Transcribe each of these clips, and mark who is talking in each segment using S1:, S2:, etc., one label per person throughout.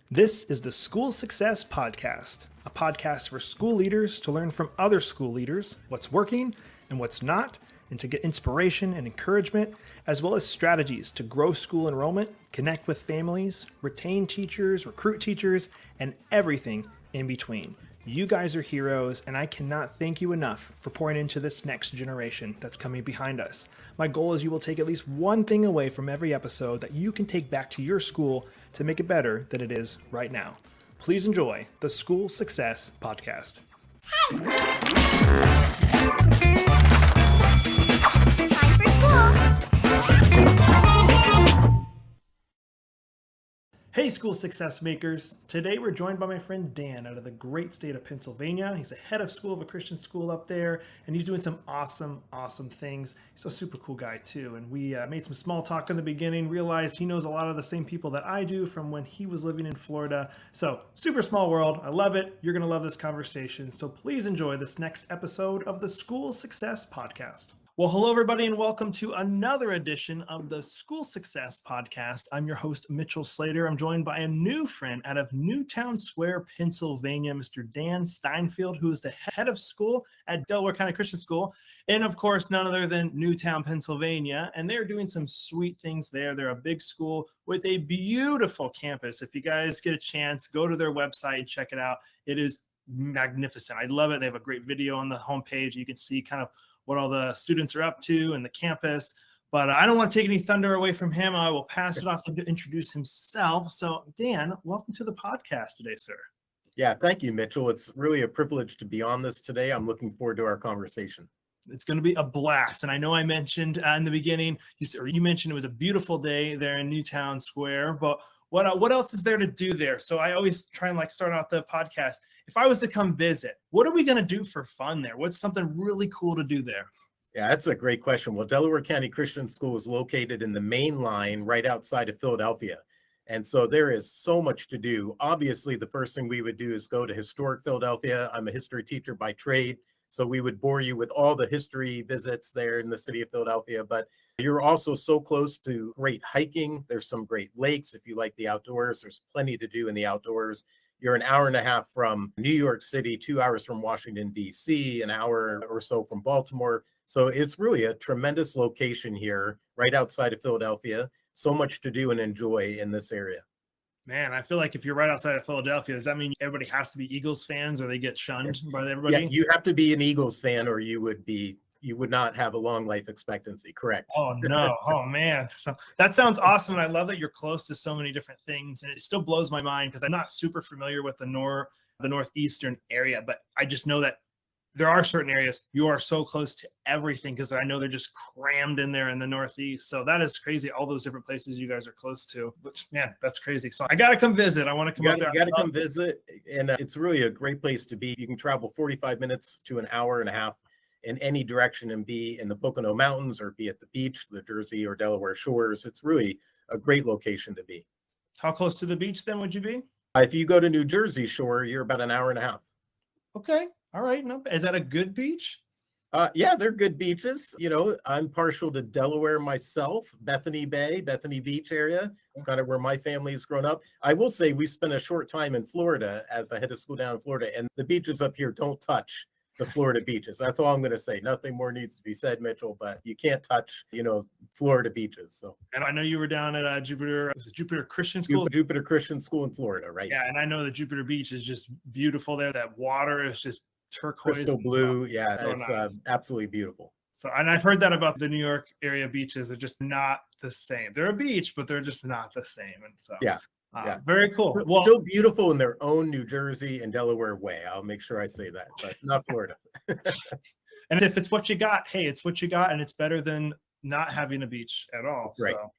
S1: This is the School Success Podcast, a podcast for school leaders to learn from other school leaders what's working and what's not, and to get inspiration and encouragement, as well as strategies to grow school enrollment, connect with families, retain teachers, recruit teachers, and everything in between. You guys are heroes, and I cannot thank you enough for pouring into this next generation that's coming behind us. My goal is you will take at least one thing away from every episode that you can take back to your school to make it better than it is right now. Please enjoy the School Success Podcast.
S2: Time for school.
S1: Hey, school success makers. Today we're joined by my friend Dan out of the great state of Pennsylvania. He's the head of school of a Christian school up there, and he's doing some awesome things. He's a super cool guy too. And we made some small talk in the beginning, realized he knows a lot of the same people that I do from when he was living in Florida. So super small world. I love it. You're going to love this conversation. So please enjoy this next episode of the School Success Podcast. Well, hello, everybody, and welcome to another edition of the School Success Podcast. I'm your host, Mitchell Slater. I'm joined by a new friend out of Newtown Square, Pennsylvania, Mr. Dan Steinfield, who is the head of school at Delaware County Christian School, and of course, none other than Newtown, Pennsylvania. And they're doing some sweet things there. They're a big school with a beautiful campus. If you guys get a chance, go to their website and check it out. It is magnificent. I love it. They have a great video on the homepage. You can see kind of what all the students are up to and the campus. But I don't want to take any thunder away from him. I will pass it off to introduce himself. So Dan, welcome to the podcast today, sir.
S3: Yeah, thank you, Mitchell. It's really a privilege to be on this today. I'm looking forward to our conversation.
S1: It's going to be a blast. And I know I mentioned in the beginning, you mentioned it was a beautiful day there in Newtown Square, but what else is there to do there? So I always try and start out the podcast. If I was to come visit, what are we going to do for fun there? What's something really cool to do there?
S3: Yeah, that's a great question. Well, Delaware County Christian School is located in the main line right outside of Philadelphia. And so there is so much to do. Obviously, the first thing we would do is go to historic Philadelphia. I'm a history teacher by trade, so we would bore you with all the history visits there in the city of Philadelphia. But you're also so close to great hiking. There's some great lakes. If you like the outdoors, there's plenty to do in the outdoors. You're an hour and a half from New York City, 2 hours from Washington, D.C., an hour or so from Baltimore. So it's really a tremendous location here, right outside of Philadelphia. So much to do and enjoy in this area.
S1: Man, I feel like if you're right outside of Philadelphia, does that mean everybody has to be Eagles fans or they get shunned by everybody?
S3: Yeah, you have to be an Eagles fan or you would not have a long life expectancy. Correct.
S1: Oh, no. Oh, man. So that sounds awesome. And I love that you're close to so many different things. And it still blows my mind because I'm not super familiar with the northeastern area, but I just know that there are certain areas you are so close to everything because I know they're just crammed in there in the Northeast. So that is crazy. All those different places you guys are close to, which, man, that's crazy. So I got to come visit. I want to come up there.
S3: You got to come visit. And it's really a great place to be. You can travel 45 minutes to an hour and a half in any direction and be in the Pocono Mountains or be at the beach, the Jersey or Delaware shores. It's really a great location to be.
S1: How close to the beach then would you be?
S3: If you go to New Jersey shore, you're about an hour and a half.
S1: Okay. All right. No, is that a good beach?
S3: Yeah, they're good beaches. You know, I'm partial to Delaware myself, Bethany Beach area. It's kind of where my family has grown up. I will say we spent a short time in Florida as I head to school down in Florida, and the beaches up here don't touch the Florida beaches. That's all I'm going to say. Nothing more needs to be said, Mitchell, but you can't touch, Florida beaches. So,
S1: and I know you were down at Jupiter Christian School?
S3: Jupiter Christian School in Florida, right?
S1: Yeah, and I know the Jupiter Beach is just beautiful there. That water is just turquoise.
S3: Crystal blue. Yeah,
S1: so
S3: it's
S1: nice.
S3: Absolutely beautiful.
S1: So, and I've heard that about the New York area beaches. They're just not the same. They're a beach, but they're just not the same. And so,
S3: yeah.
S1: Very cool.
S3: Well, still beautiful in their own New Jersey and Delaware way. I'll make sure I say that, but not Florida.
S1: And if it's what you got, hey, it's what you got, and it's better than not having a beach at all.
S3: Right.
S1: So,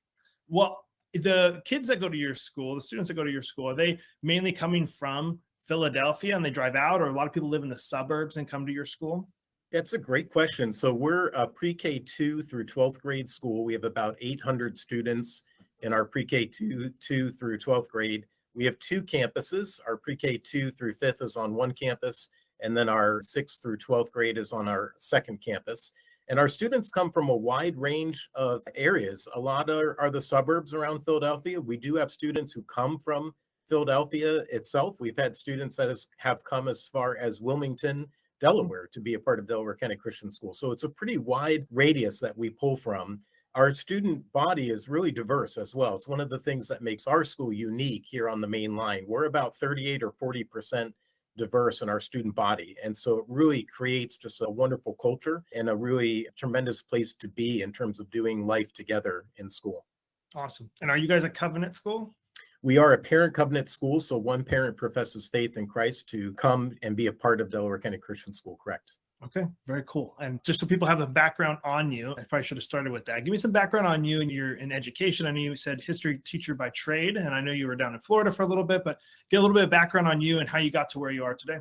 S1: well, the kids that go to your school, the students that go to your school, are they mainly coming from Philadelphia and they drive out, or a lot of people live in the suburbs and come to your school?
S3: It's a great question. So we're a pre-K 2 through 12th grade school. We have about 800 students in our pre-K 2 through 12th grade. We have two campuses. Our pre-K 2 through 5th is on one campus, and then our 6th through 12th grade is on our second campus. And our students come from a wide range of areas. A lot are the suburbs around Philadelphia. We do have students who come from Philadelphia itself. We've had students that have come as far as Wilmington, Delaware, to be a part of Delaware County Christian School. So it's a pretty wide radius that we pull from. Our student body is really diverse as well. It's one of the things that makes our school unique here on the main line. We're about 38 or 40% diverse in our student body. And so it really creates just a wonderful culture and a really tremendous place to be in terms of doing life together in school.
S1: Awesome. And are you guys a covenant school?
S3: We are a parent covenant school, so one parent professes faith in Christ to come and be a part of Delaware County Christian School, correct?
S1: Okay, very cool. And just so people have a background on you, I probably should have started with that. Give me some background on you and you're in education. I know you said history teacher by trade, and I know you were down in Florida for a little bit, but get a little bit of background on you and how you got to where you are today.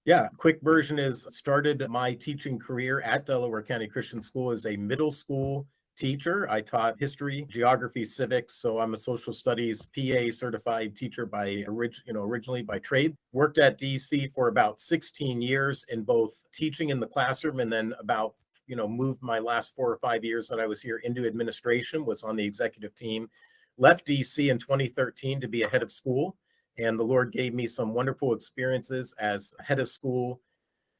S3: Yeah, quick version is started my teaching career at Delaware County Christian School as a middle school teacher. I taught history, geography, civics. So I'm a social studies PA certified teacher by originally by trade. Worked at DC for about 16 years in both teaching in the classroom, and then about moved my last 4 or 5 years that I was here into administration, was on the executive team. Left DC in 2013 to be a head of school. And the Lord gave me some wonderful experiences as head of school.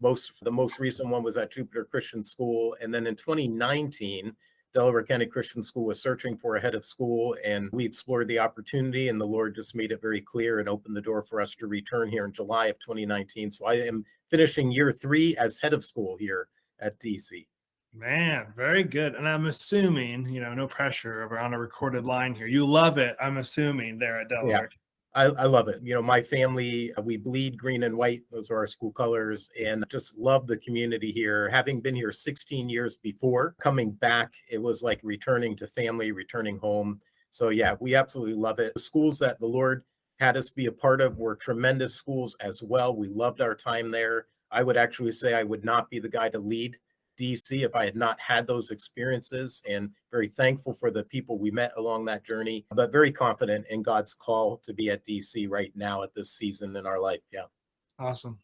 S3: The most recent one was at Jupiter Christian School. And then in 2019, Delaware County Christian School was searching for a head of school, and we explored the opportunity, and the Lord just made it very clear and opened the door for us to return here in July of 2019. So I am finishing year 3 as head of school here at DC.
S1: Man, very good. And I'm assuming, no pressure, we're on a recorded line here. You love it, I'm assuming, there at Delaware.
S3: Yeah. I love it. My family, we bleed green and white. Those are our school colors, and just love the community here. Having been here 16 years before, coming back, it was like returning to family, returning home. So yeah, we absolutely love it. The schools that the Lord had us be a part of were tremendous schools as well. We loved our time there. I would actually say I would not be the guy to lead DC if I had not had those experiences, and very thankful for the people we met along that journey, but very confident in God's call to be at DC right now at this season in our life. Yeah.
S1: Awesome.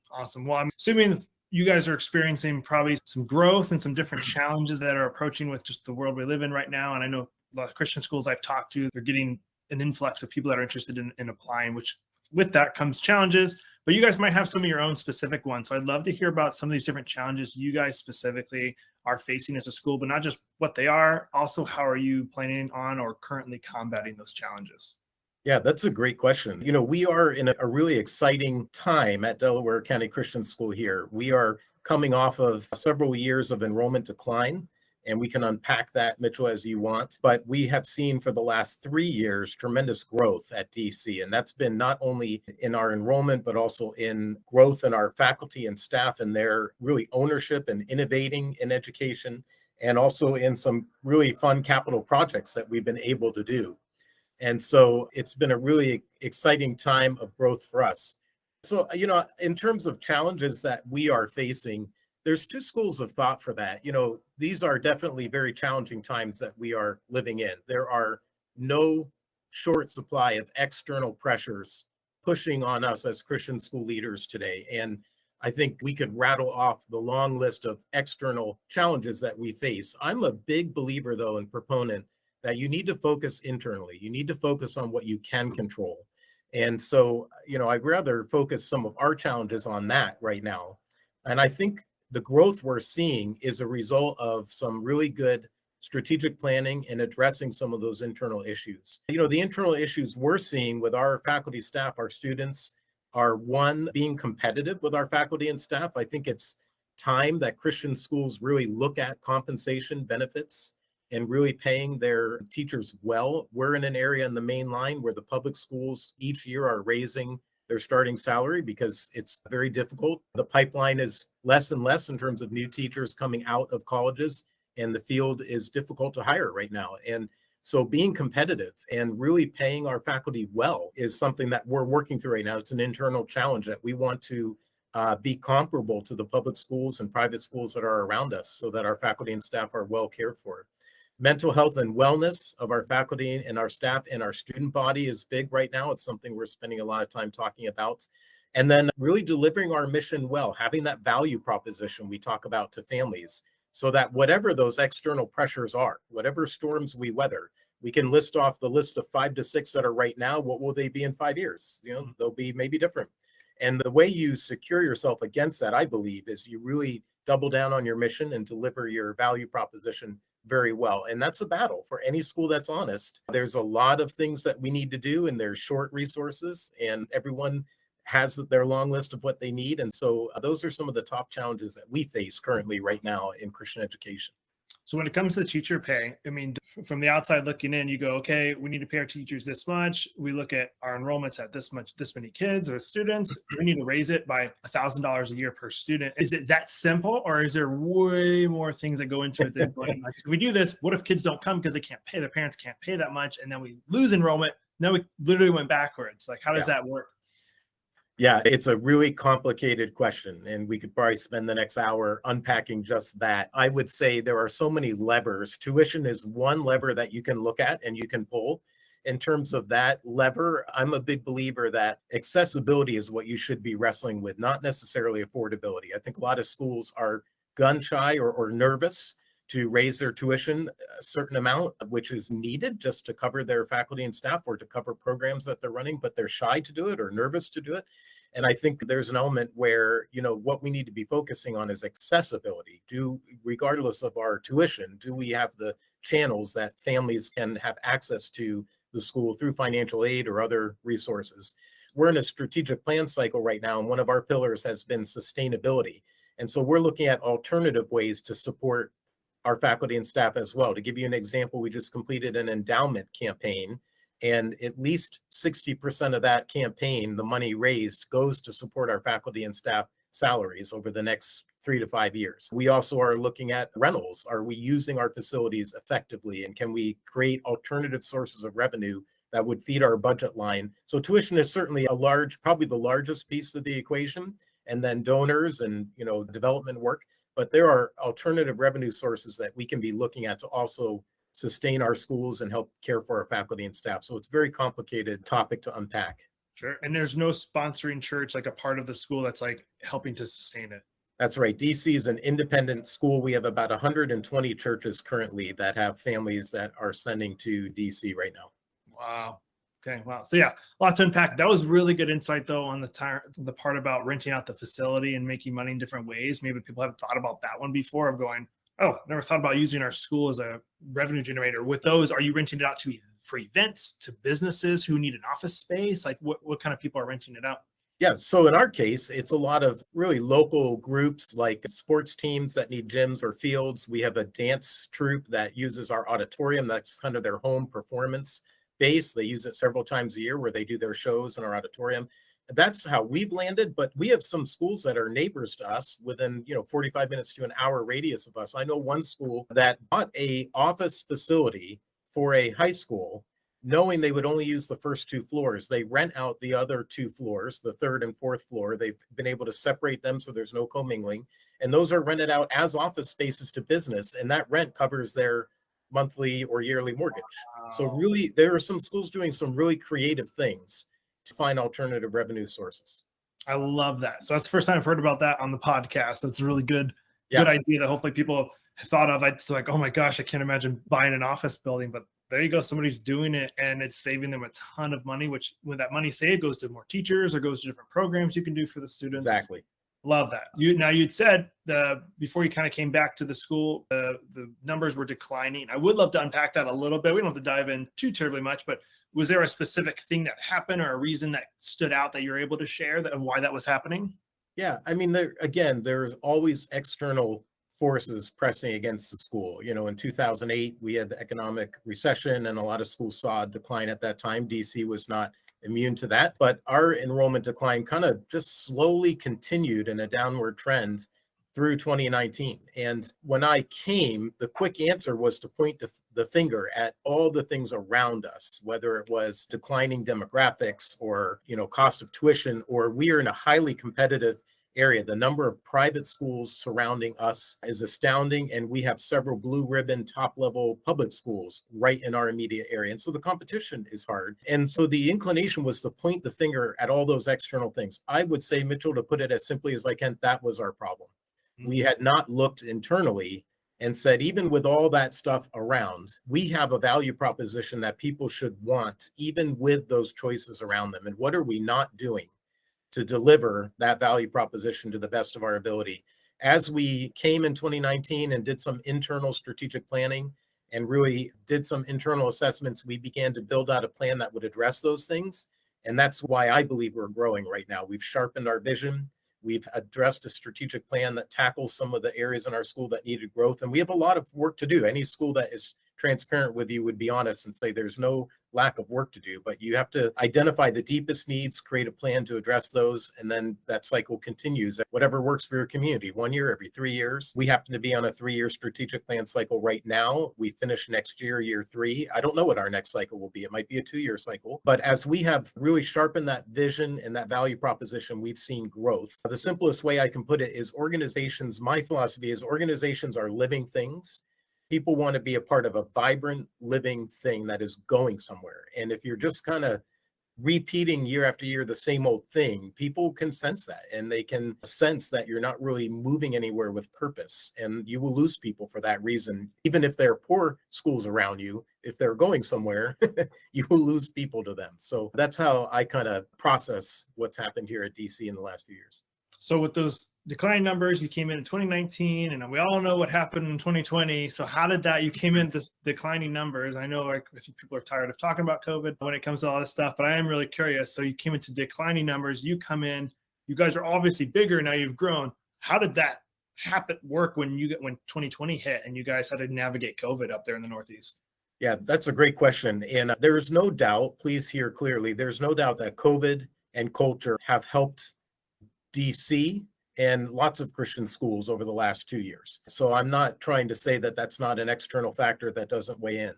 S1: Well, I'm assuming you guys are experiencing probably some growth and some different challenges that are approaching with just the world we live in right now. And I know a lot of Christian schools I've talked to, they're getting an influx of people that are interested in applying, which with that comes challenges, but you guys might have some of your own specific ones. So I'd love to hear about some of these different challenges you guys specifically are facing as a school, but not just what they are, also how are you planning on or currently combating those challenges?
S3: Yeah, that's a great question. We are in a really exciting time at Delaware County Christian School here. We are coming off of several years of enrollment decline, and we can unpack that, Mitchell, as you want. But we have seen for the last 3 years tremendous growth at DC, and that's been not only in our enrollment, but also in growth in our faculty and staff and their really ownership and innovating in education, and also in some really fun capital projects that we've been able to do. And so it's been a really exciting time of growth for us. So, in terms of challenges that we are facing, there's 2 schools of thought for that. These are definitely very challenging times that we are living in. There are no short supply of external pressures pushing on us as Christian school leaders today. And I think we could rattle off the long list of external challenges that we face. I'm a big believer, though, and proponent that you need to focus internally. You need to focus on what you can control. And so, I'd rather focus some of our challenges on that right now. And I think the growth we're seeing is a result of some really good strategic planning and addressing some of those internal issues. The internal issues we're seeing with our faculty, staff, our students are, one, being competitive with our faculty and staff. I think it's time that Christian schools really look at compensation, benefits, and really paying their teachers well. We're in an area in the main line where the public schools each year are raising their starting salary because it's very difficult. The pipeline is less and less in terms of new teachers coming out of colleges, and the field is difficult to hire right now. And so being competitive and really paying our faculty well is something that we're working through right now. It's an internal challenge that we want to be comparable to the public schools and private schools that are around us so that our faculty and staff are well cared for. Mental health and wellness of our faculty and our staff and our student body is big right now. It's something we're spending a lot of time talking about. And then really delivering our mission well, having that value proposition we talk about to families so that whatever those external pressures are, whatever storms we weather, We can list off the list of 5 to 6 that are right now. What will they be in 5 years? They'll be maybe different. And the way you secure yourself against that, I believe, is you really double down on your mission and deliver your value proposition very well. And that's a battle for any school that's honest. There's a lot of things that we need to do, and there's short resources, and everyone has their long list of what they need. And so those are some of the top challenges that we face currently right now in Christian education.
S1: So when it comes to teacher pay, I mean, from the outside looking in, you go, okay, we need to pay our teachers this much. We look at our enrollments at this many kids or students. We need to raise it by $1,000 a year per student. Is it that simple, or is there way more things that go into it than going, like, if we do this, what if kids don't come because they can't pay, their parents can't pay that much, and then we lose enrollment? Now we literally went backwards. Like, how does that work?
S3: Yeah, it's a really complicated question, and we could probably spend the next hour unpacking just that. I would say there are so many levers. Tuition is one lever that you can look at and you can pull. In terms of that lever, I'm a big believer that accessibility is what you should be wrestling with, not necessarily affordability. I think a lot of schools are gun shy or nervous to raise their tuition a certain amount, which is needed just to cover their faculty and staff or to cover programs that they're running, but they're shy to do it or nervous to do it. And I think there's an element where, what we need to be focusing on is accessibility. Regardless of our tuition, do we have the channels that families can have access to the school through financial aid or other resources? We're in a strategic plan cycle right now, and one of our pillars has been sustainability. And so we're looking at alternative ways to support our faculty and staff as well. To give you an example, we just completed an endowment campaign, and at least 60% of that campaign, the money raised, goes to support our faculty and staff salaries over the next 3 to 5 years. We also are looking at rentals. Are we using our facilities effectively, and can we create alternative sources of revenue that would feed our budget line? So tuition is certainly probably the largest piece of the equation, and then donors and development work. But there are alternative revenue sources that we can be looking at to also sustain our schools and help care for our faculty and staff. So it's a very complicated topic to unpack.
S1: Sure. And there's no sponsoring church, like a part of the school that's like helping to sustain it.
S3: That's right. DC is an independent school. We have about 120 churches currently that have families that are sending to DC right now.
S1: Wow. Okay. Wow. So yeah, lots to unpack. That was really good insight though on the part about renting out the facility and making money in different ways. Maybe people haven't thought about that one before, of going, oh, never thought about using our school as a revenue generator. With those, are you renting it out for events, to businesses who need an office space? Like what kind of people are renting it out?
S3: Yeah. So in our case, it's a lot of really local groups like sports teams that need gyms or fields. We have a dance troupe that uses our auditorium. That's kind of their home performance base. They use it several times a year where they do their shows in our auditorium. That's how we've landed, but we have some schools that are neighbors to us within 45 minutes to an hour radius of us. I know one school that bought a office facility for a high school, knowing they would only use the first 2 floors. They rent out the other 2 floors, the 3rd and 4th floor. They've been able to separate them so there's no commingling, and those are rented out as office spaces to business, and that rent covers their monthly or yearly mortgage. Wow. So really, there are some schools doing some really creative things to find alternative revenue sources.
S1: I love that. So that's the first time I've heard about that on the podcast. That's a really good idea that hopefully people have thought of. It's like, oh my gosh, I can't imagine buying an office building, but there you go. Somebody's doing it and it's saving them a ton of money, which when that money saved goes to more teachers or goes to different programs you can do for the students.
S3: Exactly.
S1: Love that. You'd said before you kind of came back to the school, the numbers were declining. I would love to unpack that a little bit. We don't have to dive in too terribly much, but was there a specific thing that happened or a reason that stood out that you're able to share of why that was happening?
S3: Yeah, I mean, there's always external forces pressing against the school. In 2008, we had the economic recession and a lot of schools saw a decline at that time. DC was not immune to that, but our enrollment decline kind of just slowly continued in a downward trend through 2019. And when I came, the quick answer was to point the finger at all the things around us, whether it was declining demographics or, cost of tuition, or we are in a highly competitive area. The number of private schools surrounding us is astounding, and we have several blue ribbon top level public schools right in our immediate area. And so the competition is hard. And so the inclination was to point the finger at all those external things. I would say, Mitchell, to put it as simply as I can, that was our problem. We had not looked internally and said, even with all that stuff around, we have a value proposition that people should want, even with those choices around them. And what are we not doing to deliver that value proposition to the best of our ability? As we came in 2019 and did some internal strategic planning and really did some internal assessments, we began to build out a plan that would address those things. And that's why I believe we're growing right now. We've sharpened our vision. We've addressed a strategic plan that tackles some of the areas in our school that needed growth. And we have a lot of work to do. Any school that is transparent with you would be honest and say there's no lack of work to do, but you have to identify the deepest needs, create a plan to address those, and then that cycle continues. Whatever works for your community, 1 year, every 3 years. We happen to be on a 3-year strategic plan cycle right now. We finish next year, year 3. I don't know what our next cycle will be. It might be a 2-year cycle, but as we have really sharpened that vision and that value proposition, we've seen growth. The simplest way I can put it is organizations, my philosophy is organizations are living things. People want to be a part of a vibrant, living thing that is going somewhere. And if you're just kind of repeating year after year the same old thing, people can sense that, and they can sense that you're not really moving anywhere with purpose, and you will lose people for that reason. Even if they're poor schools around you, if they're going somewhere, you will lose people to them. So that's how I kind of process what's happened here at DC in the last few years.
S1: So with those decline numbers, you came in 2019, and we all know what happened in 2020. So how did that, you came in this declining numbers? I know like people are tired of talking about COVID when it comes to all this stuff, but I am really curious. So you came into declining numbers, you come in, you guys are obviously bigger now, you've grown. How did that work when 2020 hit and you guys had to navigate COVID up there in the Northeast?
S3: Yeah, that's a great question. And there's no doubt, please hear clearly, there's no doubt that COVID and culture have helped DC and lots of Christian schools over the last 2 years. So I'm not trying to say that that's not an external factor that doesn't weigh in.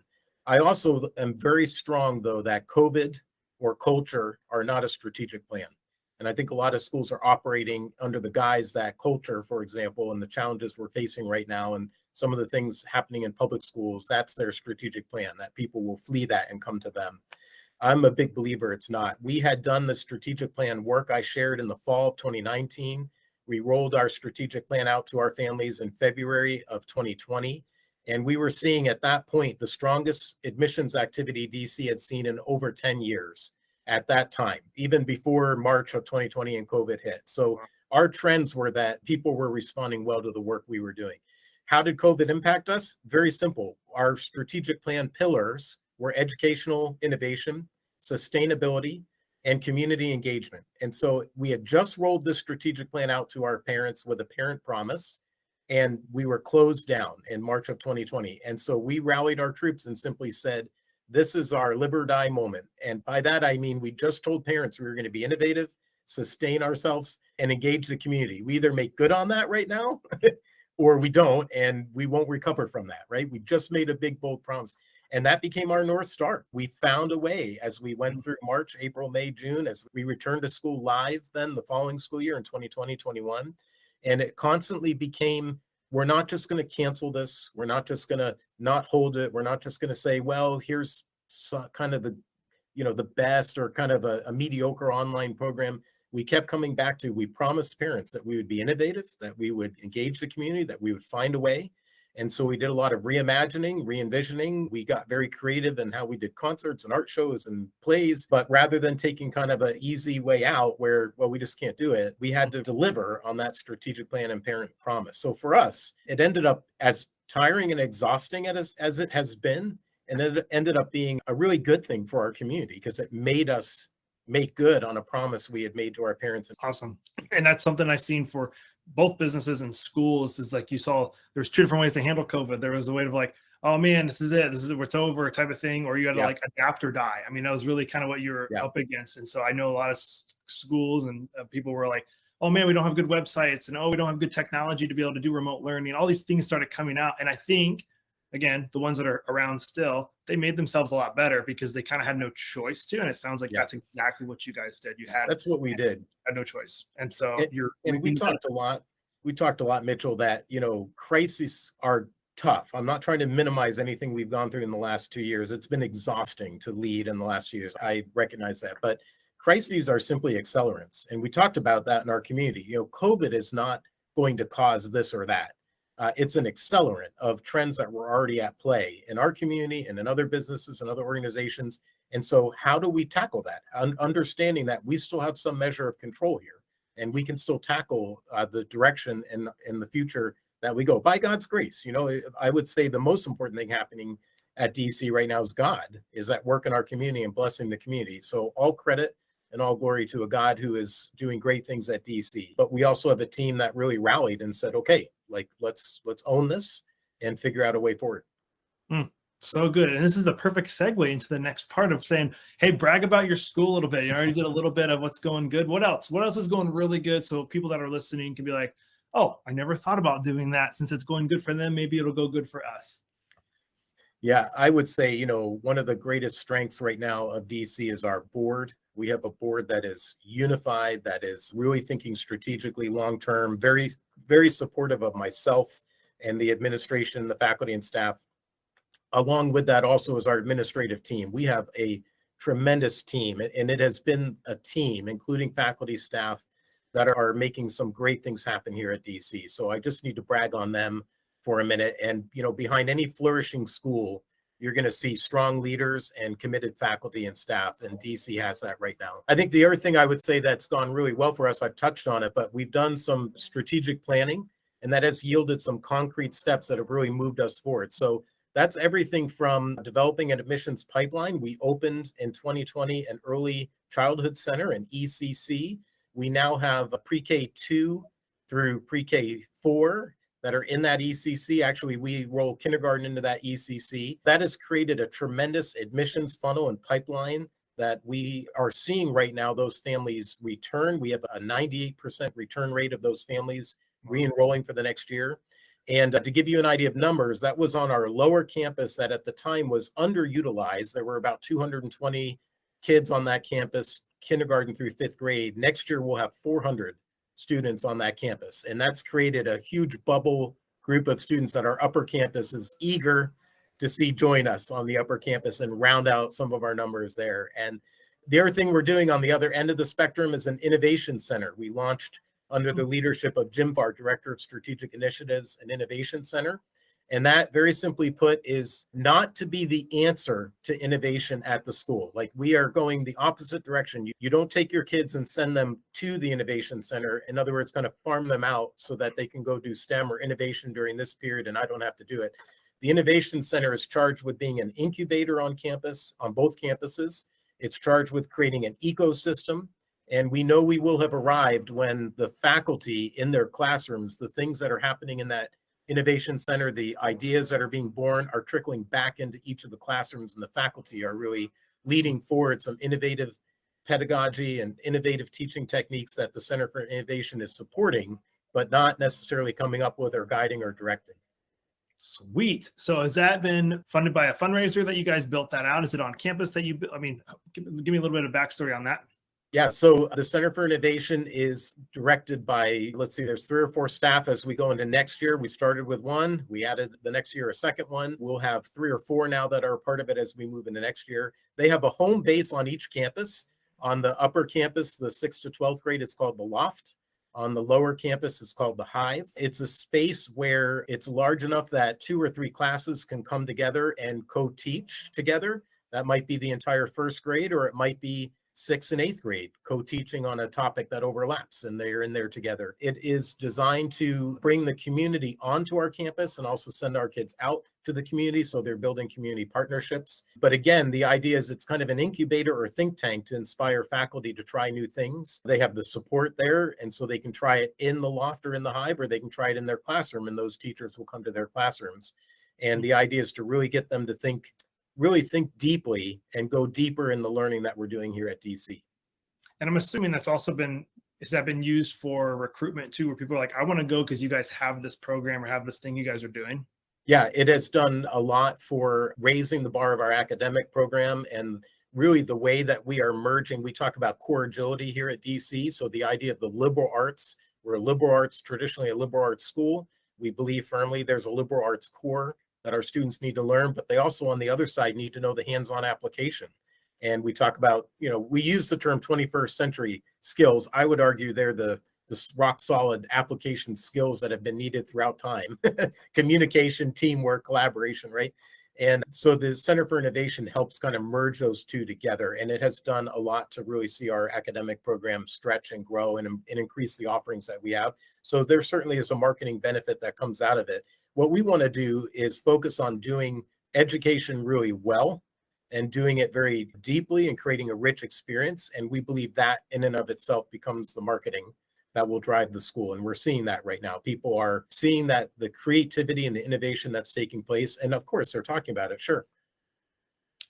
S3: I also am very strong, though, that COVID or culture are not a strategic plan. And I think a lot of schools are operating under the guise that culture, for example, and the challenges we're facing right now and some of the things happening in public schools, that's their strategic plan, that people will flee that and come to them. I'm a big believer it's not. We had done the strategic plan work I shared in the fall of 2019. We rolled our strategic plan out to our families in February of 2020. And we were seeing at that point the strongest admissions activity DC had seen in over 10 years at that time, even before March of 2020 and COVID hit. So our trends were that people were responding well to the work we were doing. How did COVID impact us? Very simple. Our strategic plan pillars were educational innovation, sustainability, and community engagement. And so we had just rolled this strategic plan out to our parents with a parent promise, and we were closed down in March of 2020. And so we rallied our troops and simply said, this is our live or die moment. And by that, I mean, we just told parents we were going to be innovative, sustain ourselves, and engage the community. We either make good on that right now or we don't, and we won't recover from that, right? We just made a big, bold promise. And that became our North Star. We found a way as we went through March, April, May, June, as we returned to school live then the following school year in 2020, 21. And it constantly became, we're not just going to cancel this. We're not just going to not hold it. We're not just going to say, well, here's kind of the, the best or kind of a mediocre online program. We kept coming back to, we promised parents that we would be innovative, that we would engage the community, that we would find a way. And so we did a lot of reimagining, re-envisioning. We got very creative in how we did concerts and art shows and plays. But rather than taking kind of an easy way out where, well, we just can't do it, we had to deliver on that strategic plan and parent promise. So for us, it ended up as tiring and exhausting as it has been. And it ended up being a really good thing for our community because it made us make good on a promise we had made to our parents.
S1: Awesome. And that's something I've seen for both businesses and schools is like you saw there's 2 different ways to handle COVID. There was a way of like, oh man, this is it. This is what's over type of thing. Or you had to like adapt or die. I mean, that was really kind of what you were up against. And so I know a lot of schools and people were like, oh man, we don't have good websites and we don't have good technology to be able to do remote learning. All these things started coming out. And I think, again, the ones that are around still, they made themselves a lot better because they kind of had no choice to. And it sounds like that's exactly what you guys did.
S3: That's what we did.
S1: Had no choice. And so
S3: we talked a lot, Mitchell, that, crises are tough. I'm not trying to minimize anything we've gone through in the last 2 years. It's been exhausting to lead in the last 2 years. I recognize that, but crises are simply accelerants. And we talked about that in our community. COVID is not going to cause this or that. it's an accelerant of trends that were already at play in our community and in other businesses and other organizations. And so how do we tackle that? Understanding that we still have some measure of control here, and we can still tackle the direction in the future that we go by God's grace. I would say the most important thing happening at DC right now is God is at work in our community and blessing the community. So all credit and all glory to a God who is doing great things at DC. But we also have a team that really rallied and said, okay, like let's own this and figure out a way forward.
S1: So good. And this is the perfect segue into the next part of saying, hey, brag about your school a little bit. You already did a little bit of what's going good. What else? What else is going really good? So people that are listening can be like, oh, I never thought about doing that. Since it's going good for them, maybe it'll go good for us.
S3: Yeah, I would say, one of the greatest strengths right now of DC is our board. We have a board that is unified, that is really thinking strategically long-term, very, very supportive of myself and the administration, the faculty and staff. Along with that also is our administrative team. We have a tremendous team, and it has been a team, including faculty, staff, that are making some great things happen here at DC. So I just need to brag on them for a minute. And, behind any flourishing school, you're going to see strong leaders and committed faculty and staff, and DC has that right now. I think the other thing I would say that's gone really well for us, I've touched on it, but we've done some strategic planning, and that has yielded some concrete steps that have really moved us forward. So that's everything from developing an admissions pipeline. We opened in 2020 an early childhood center, an ECC. We now have a pre-K 2 through pre-K 4 that are in that ECC. Actually, we roll kindergarten into that ECC. That has created a tremendous admissions funnel and pipeline that we are seeing right now. Those families return. We have a 98% return rate of those families re-enrolling for the next year. And to give you an idea of numbers, that was on our lower campus that at the time was underutilized. There were about 220 kids on that campus, kindergarten through 5th grade. Next year, we'll have 400 students on that campus. And that's created a huge bubble group of students that our upper campus is eager to see join us on the upper campus and round out some of our numbers there. And the other thing we're doing on the other end of the spectrum is an innovation center. We launched under the leadership of Jim Farr, Director of Strategic Initiatives and Innovation Center. And that, very simply put, is not to be the answer to innovation at the school. Like, we are going the opposite direction. You don't take your kids and send them to the innovation center. In other words, kind of farm them out so that they can go do STEM or innovation during this period and I don't have to do it. The innovation center is charged with being an incubator on campus, on both campuses. It's charged with creating an ecosystem. And we know we will have arrived when the faculty in their classrooms, the things that are happening in that innovation center, the ideas that are being born are trickling back into each of the classrooms, and the faculty are really leading forward some innovative pedagogy and innovative teaching techniques that the Center for Innovation is supporting, but not necessarily coming up with or guiding or directing.
S1: Sweet. So has that been funded by a fundraiser that you guys built that out? Is it on campus that give me a little bit of backstory on that.
S3: Yeah, so the Center for Innovation is directed by, let's see, there's 3 or 4 staff as we go into next year. We started with 1, we added the next year a second one. We'll have 3 or 4 now that are a part of it as we move into next year. They have a home base on each campus. On the upper campus, the 6th to 12th grade, it's called the Loft. On the lower campus, it's called the Hive. It's a space where it's large enough that 2 or 3 classes can come together and co-teach together. That might be the entire 1st grade, or it might be 6th and 8th grade co-teaching on a topic that overlaps, and they're in there together. It is designed to bring the community onto our campus and also send our kids out to the community. So they're building community partnerships. But again, the idea is it's kind of an incubator or think tank to inspire faculty to try new things. They have the support there, and so they can try it in the Loft or in the Hive, or they can try it in their classroom, and those teachers will come to their classrooms. And the idea is to really get them to really think deeply and go deeper in the learning that we're doing here at DC.
S1: And I'm assuming that's also has that been used for recruitment too, where people are like, I want to go because you guys have this program or have this thing you guys are doing?
S3: Yeah, it has done a lot for raising the bar of our academic program, and really the way that we are merging. We talk about core agility here at DC. So the idea of the liberal arts, we're traditionally a liberal arts school. We believe firmly there's a liberal arts core that our students need to learn, but they also on the other side need to know the hands-on application. And we talk about, we use the term 21st century skills. I would argue they're the the rock solid application skills that have been needed throughout time. Communication, teamwork, collaboration, right? And so the Center for Innovation helps kind of merge those two together. And it has done a lot to really see our academic program stretch and grow and increase the offerings that we have. So there certainly is a marketing benefit that comes out of it. What we want to do is focus on doing education really well and doing it very deeply and creating a rich experience. And we believe that in and of itself becomes the marketing that will drive the school. And we're seeing that right now. People are seeing that the creativity and the innovation that's taking place. And of course, they're talking about it. Sure.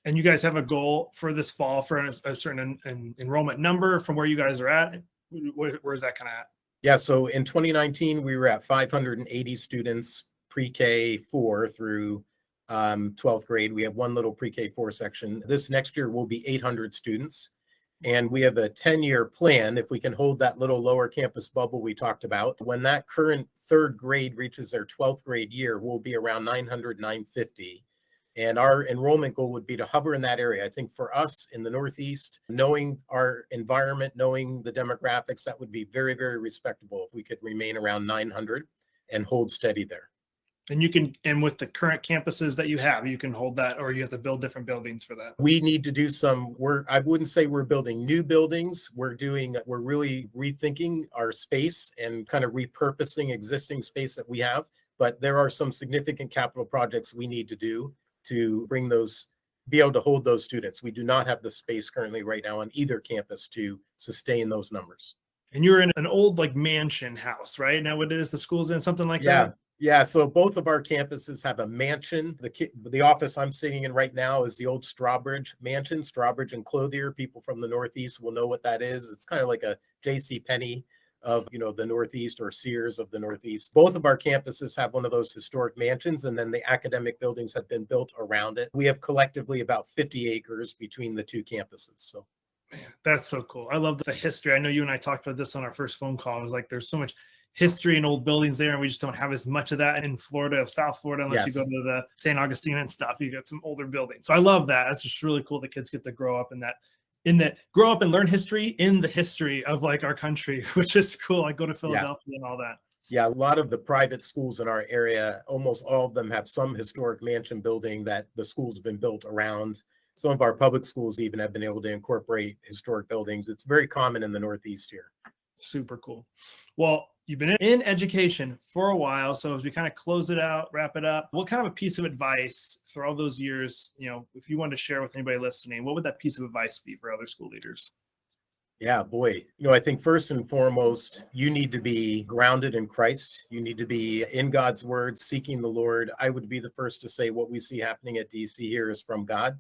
S1: And you guys have a goal for this fall for a certain enrollment number from where you guys are at? Where's that kind of at?
S3: Yeah. So in 2019, we were at 580 students pre-K 4 through 12th grade. We have one little pre-K 4 section. This next year will be 800 students. And we have a 10-year plan. If we can hold that little lower campus bubble we talked about, when that current third grade reaches their 12th grade year, we'll be around 900, 950. And our enrollment goal would be to hover in that area. I think for us in the Northeast, knowing our environment, knowing the demographics, that would be very, very respectable if we could remain around 900 and hold steady there.
S1: And you can, and with the current campuses that you have, you can hold that, or you have to build different buildings for that.
S3: We need to do some work. I wouldn't say we're building new buildings. We're really rethinking our space and kind of repurposing existing space that we have. But there are some significant capital projects we need to do to be able to hold those students. We do not have the space currently right now on either campus to sustain those numbers.
S1: And you're in an old like mansion house, right? Now what is the school's in something like that?
S3: Yeah, so both of our campuses have a mansion. The office I'm sitting in right now is the old Strawbridge mansion, Strawbridge and Clothier. People from the Northeast will know what that is. It's kind of like a J.C. Penney of the Northeast, or Sears of the Northeast. Both of our campuses have one of those historic mansions, and then the academic buildings have been built around it. We have collectively about 50 acres between the two campuses. So,
S1: man, that's so cool. I love the history. I know you and I talked about this on our first phone call. It was like there's so much history and old buildings there, and we just don't have as much of that in Florida, South Florida, unless you go to the St. Augustine and stuff. You got some older buildings. So I love that. That's just really cool. The kids get to grow up grow up and learn history in the history of like our country, which is cool. Like go to Philadelphia and all that.
S3: Yeah, a lot of the private schools in our area, almost all of them have some historic mansion building that the school's been built around. Some of our public schools even have been able to incorporate historic buildings. It's very common in the Northeast here.
S1: Super cool. Well, you've been in education for a while. So as we kind of close it out, wrap it up, what kind of a piece of advice for all those years, if you wanted to share with anybody listening, what would that piece of advice be for other school leaders?
S3: Yeah, boy. I think first and foremost, you need to be grounded in Christ. You need to be in God's word, seeking the Lord. I would be the first to say what we see happening at DC here is from God.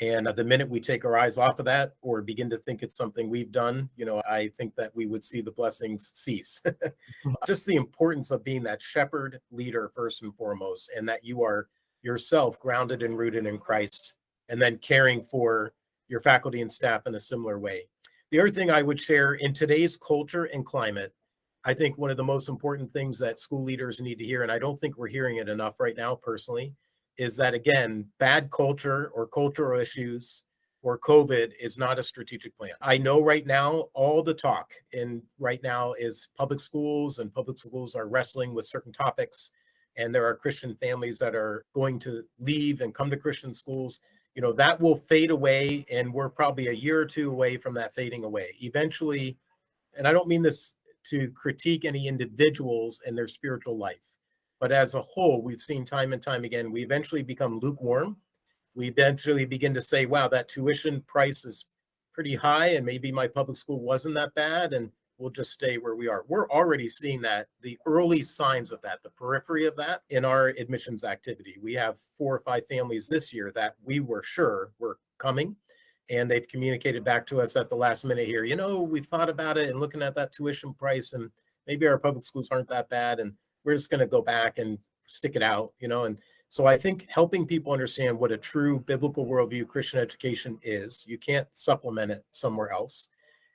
S3: And the minute we take our eyes off of that or begin to think it's something we've done, I think that we would see the blessings cease. Just the importance of being that shepherd leader first and foremost, and that you are yourself grounded and rooted in Christ, and then caring for your faculty and staff in a similar way. The other thing I would share in today's culture and climate, I think one of the most important things that school leaders need to hear, and I don't think we're hearing it enough right now personally, is that, again, bad culture or cultural issues or COVID is not a strategic plan. I know right now all the talk right now is public schools, and public schools are wrestling with certain topics. And there are Christian families that are going to leave and come to Christian schools. That will fade away, and we're probably a year or two away from that fading away. Eventually, and I don't mean this to critique any individuals and their spiritual life, but as a whole, we've seen time and time again, we eventually become lukewarm. We eventually begin to say, wow, that tuition price is pretty high, and maybe my public school wasn't that bad, and we'll just stay where we are. We're already seeing that, the early signs of that, the periphery of that in our admissions activity. We have 4 or 5 families this year that we were sure were coming, and they've communicated back to us at the last minute here, we've thought about it and looking at that tuition price, and maybe our public schools aren't that bad, and we're just going to go back and stick it out, and so I think helping people understand what a true biblical worldview Christian education is, you can't supplement it somewhere else.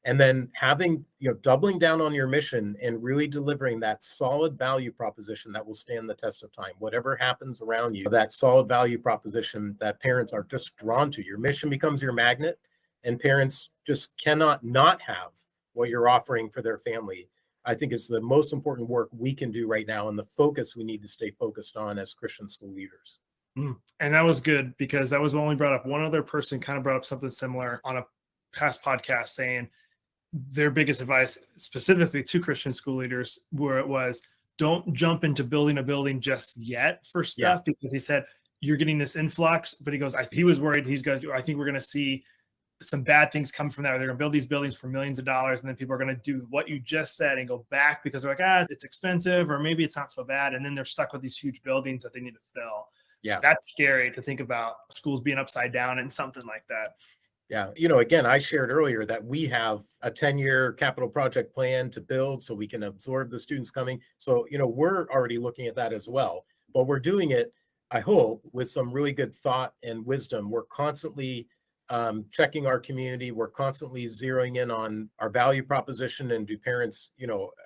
S3: And then having, doubling down on your mission and really delivering that solid value proposition that will stand the test of time. Whatever happens around you, that solid value proposition that parents are just drawn to. Your mission becomes your magnet, and parents just cannot not have what you're offering for their family. I think is the most important work we can do right now and the focus we need to stay focused on as Christian school leaders.
S1: And that was good because that was only brought up. One other person kind of brought up something similar on a past podcast saying their biggest advice specifically to Christian school leaders where it was don't jump into building a building just yet for
S3: Yeah.
S1: stuff because he said you're getting this influx, but he goes, he was worried. I think we're going to see some bad things come from that. They're going to build these buildings for millions of dollars, and then people are going to do what you just said and go back because they're like, it's expensive, or maybe it's not so bad, and then they're stuck with these huge buildings that they need to fill.
S3: Yeah.
S1: That's scary to think about schools being upside down and something like that.
S3: Yeah. Again, I shared earlier that we have a 10-year capital project plan to build so we can absorb the students coming. So, we're already looking at that as well, but we're doing it, I hope, with some really good thought and wisdom. We're constantly checking our community. We're constantly zeroing in on our value proposition and do parents,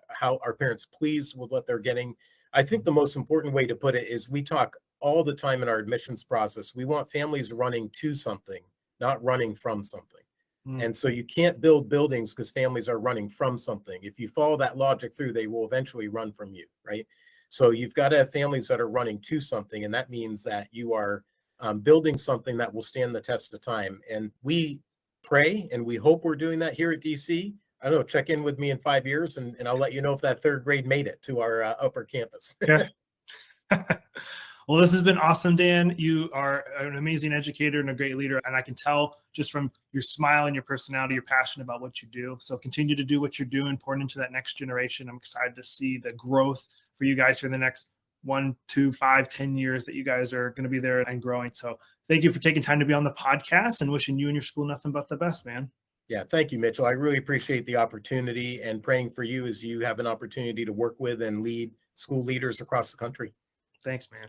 S3: how are parents pleased with what they're getting? I think the most important way to put it is we talk all the time in our admissions process. We want families running to something, not running from something. And so you can't build buildings because families are running from something. If you follow that logic through, they will eventually run from you, right? So you've got to have families that are running to something. And that means that you are building something that will stand the test of time. And we pray and we hope we're doing that here at DC. I don't know, check in with me in 5 years and I'll let you know if that third grade made it to our upper campus.
S1: Yeah. Well, this has been awesome, Dan. You are an amazing educator and a great leader. And I can tell just from your smile and your personality, you're passionate about what you do. So continue to do what you're doing, pouring into that next generation. I'm excited to see the growth for you guys for the next 1, 2, 5, 10 years that you guys are going to be there and growing. So thank you for taking time to be on the podcast and wishing you and your school nothing but the best, man.
S3: Yeah, thank you, Mitchell. I really appreciate the opportunity and praying for you as you have an opportunity to work with and lead school leaders across the country.
S1: Thanks, man.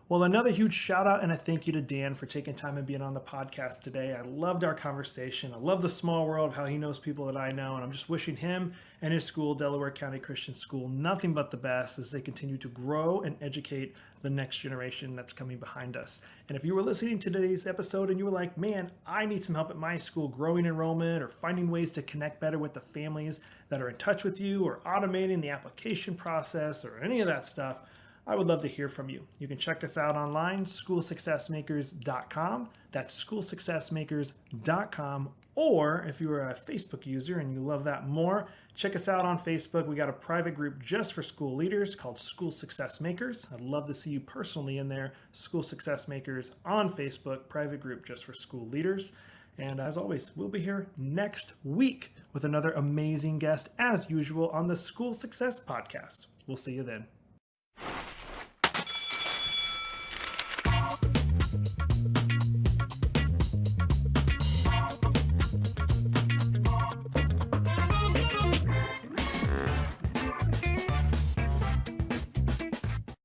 S1: Well, another huge shout out and a thank you to Dan for taking time and being on the podcast today. I loved our conversation. I love the small world of how he knows people that I know. And I'm just wishing him and his school, Delaware County Christian School, nothing but the best as they continue to grow and educate the next generation that's coming behind us. And if you were listening to today's episode and you were like, man, I need some help at my school growing enrollment or finding ways to connect better with the families that are in touch with you or automating the application process or any of that stuff, I would love to hear from you. You can check us out online, schoolsuccessmakers.com. That's schoolsuccessmakers.com. Or if you're a Facebook user and you love that more, check us out on Facebook. We got a private group just for school leaders called School Success Makers. I'd love to see you personally in there. School Success Makers on Facebook, private group just for school leaders. And as always, we'll be here next week with another amazing guest as usual on the School Success Podcast. We'll see you then.